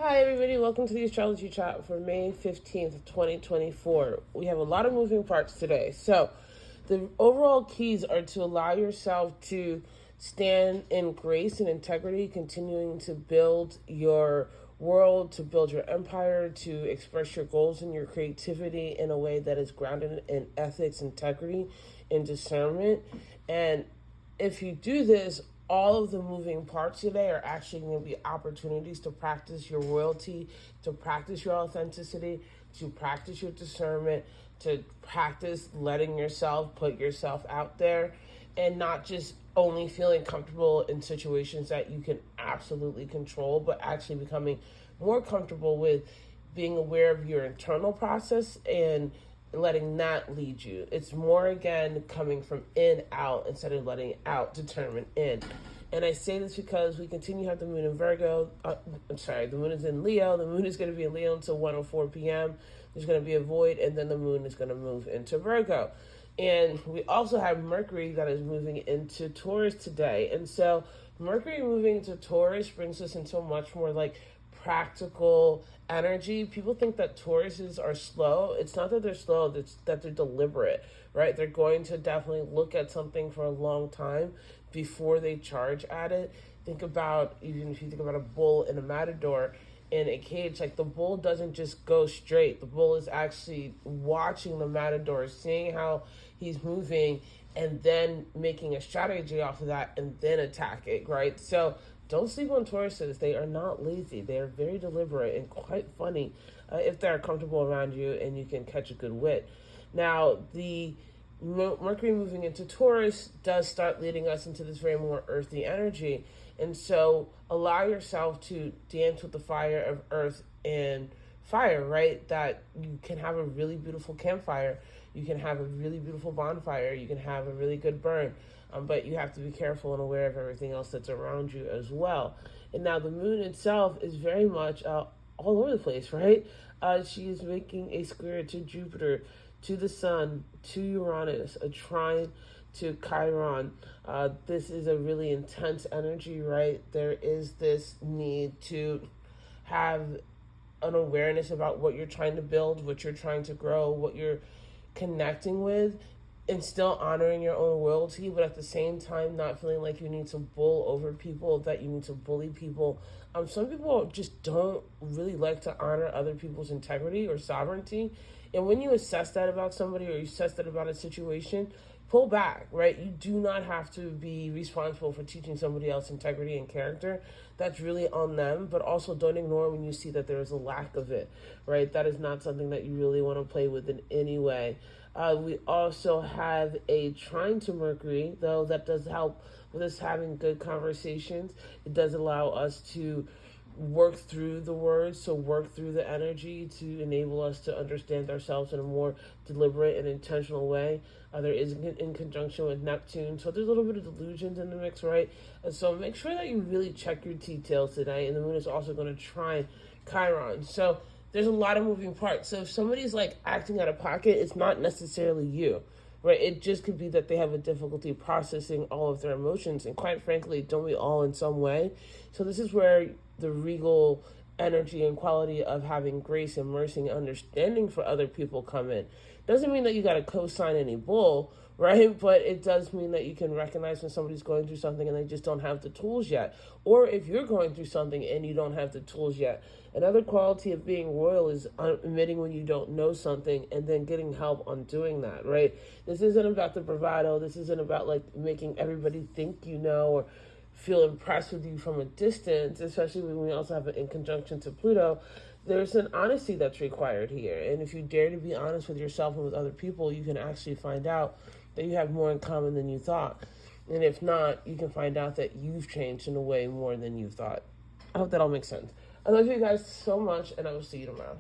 Hi everybody, welcome to the Astrology Chat for May 15th, 2024. We have a lot of moving parts today. So the overall keys are to allow yourself to stand in grace and integrity, continuing to build your world, to build your empire, to express your goals and your creativity in a way that is grounded in ethics, integrity, and discernment. And if you do this, all of the moving parts today are actually going to be opportunities to practice your royalty, to practice your authenticity, to practice your discernment, to practice letting yourself put yourself out there and not just only feeling comfortable in situations that you can absolutely control, but actually becoming more comfortable with being aware of your internal process and letting that lead you. It's more, again, coming from in out instead of letting out determine in. And I say this because we continue to have the moon in Virgo. The moon is in Leo. The moon is going to be in Leo until 1:04 p.m. There's going to be a void, and then the moon is going to move into Virgo. And we also have Mercury that is moving into Taurus today. And so Mercury moving into Taurus brings us into much more like practical energy. People think that Tauruses are slow. It's not that they're slow, it's that they're deliberate, right? They're going to definitely look at something for a long time before they charge at it. Think about, even if you think about a bull and a matador in a cage, like the bull doesn't just go straight. The bull is actually watching the matador, seeing how he's moving, and then making a strategy off of that and then attack it, right? So don't sleep on Tauruses. They are not lazy. They are very deliberate and quite funny if they're comfortable around you and you can catch a good wit. Now, the Mercury moving into Taurus does start leading us into this very more earthy energy. And so allow yourself to dance with the fire of earth and fire, right? That you can have a really beautiful campfire. You can have a really beautiful bonfire. You can have a really good burn. But you have to be careful and aware of everything else that's around you as well. And now the moon itself is very much all over the place, right? She is making a square to Jupiter, to the sun, to Uranus, a trine to Chiron. This is a really intense energy, right? There is this need to have an awareness about what you're trying to build, what you're trying to grow, what you're connecting with, and still honoring your own royalty, but at the same time not feeling like you need to bull over people, that you need to bully people. Some people just don't really like to honor other people's integrity or sovereignty. And when you assess that about somebody or you assess that about a situation, pull back, right? You do not have to be responsible for teaching somebody else integrity and character. That's really on them, but also don't ignore when you see that there is a lack of it, right? That is not something that you really want to play with in any way. We also have a trine to Mercury, though that does help with us having good conversations. It does allow us to work through the words, so work through the energy to enable us to understand ourselves in a more deliberate and intentional way. There is in conjunction with Neptune, so there's a little bit of delusions in the mix, right? And so make sure that you really check your details today. And the moon is also going to trine Chiron. So there's a lot of moving parts. So if somebody's like acting out of pocket, it's not necessarily you, right? It just could be that they have a difficulty processing all of their emotions. And quite frankly, don't we all in some way? So this is where the regal energy and quality of having grace and mercy and understanding for other people come in. Doesn't mean that you got to co-sign any bull, right? But it does mean that you can recognize when somebody's going through something and they just don't have the tools yet. Or if you're going through something and you don't have the tools yet. Another quality of being royal is admitting when you don't know something and then getting help on doing that, right? This isn't about the bravado. This isn't about like making everybody think you know or feel impressed with you from a distance, especially when we also have it in conjunction to Pluto. There's an honesty that's required here. And if you dare to be honest with yourself and with other people, you can actually find out that you have more in common than you thought. And if not, you can find out that you've changed in a way more than you thought. I hope that all makes sense. I love you guys so much, and I will see you tomorrow.